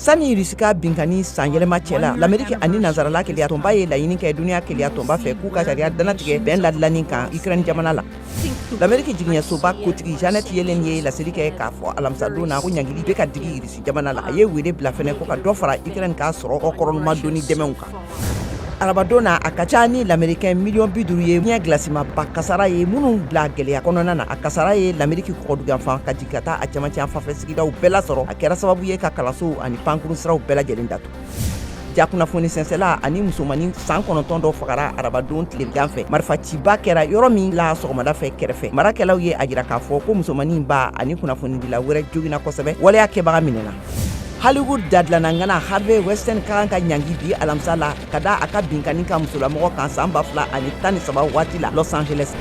Sani risika binkani san yɛlɛma cɛla l'Amérique ani nazarala keleya tɔnba ye laɲini kɛ duniya keleya tɔnba fɛ k'u ka sariya danatigɛ bɛn ladilanni kan Ukraine jamana la. L'Amérique jigiɲɛsoba kotigi Janet Yellen ye laseli kɛ k'a fɔ alamisadon na ko ɲangili bɛ ka digi Irisi jamana la. A ye wele bila fɛnɛ ko ka dɔ fara Ukraine k'a sɔrɔ kɔkɔrɔnuma donni dɛmɛw kan. Arabadona a ka ca ni l'Américain miliyɔn 50 ye ɲɛ gilasimaba kasara ye minnu bila gɛlɛya kɔnɔna na. A kasara ye l'Amérique kɔkɔduganfan ka jigin ka taa a cɛmancɛ fanfɛ sigidaw bɛɛ lasɔrɔ. A kɛra sababu ye ka kalansow ani pankuru siraw bɛɛ lajɛlen datugu. Ja kunnafoni sɛnsɛla ani musomani 900 dɔ fagara arabadon tilegan fɛ. Marifa ciba kɛra yɔrɔ min la sɔgɔmada fɛ kɛrɛfɛ. Marakɛlaw ye a jira k'a fɔ ko musomani ba ani kunnafoni dila wɛrɛ joginna kosɛbɛ. Waleya kɛbaga minɛna. Hollywood dadlana Harvey Weinstein kan ka ɲangi bi alamisa la ka da a ka binkani ka musolamɔgɔ kan san 2013 waati la Los Angeles.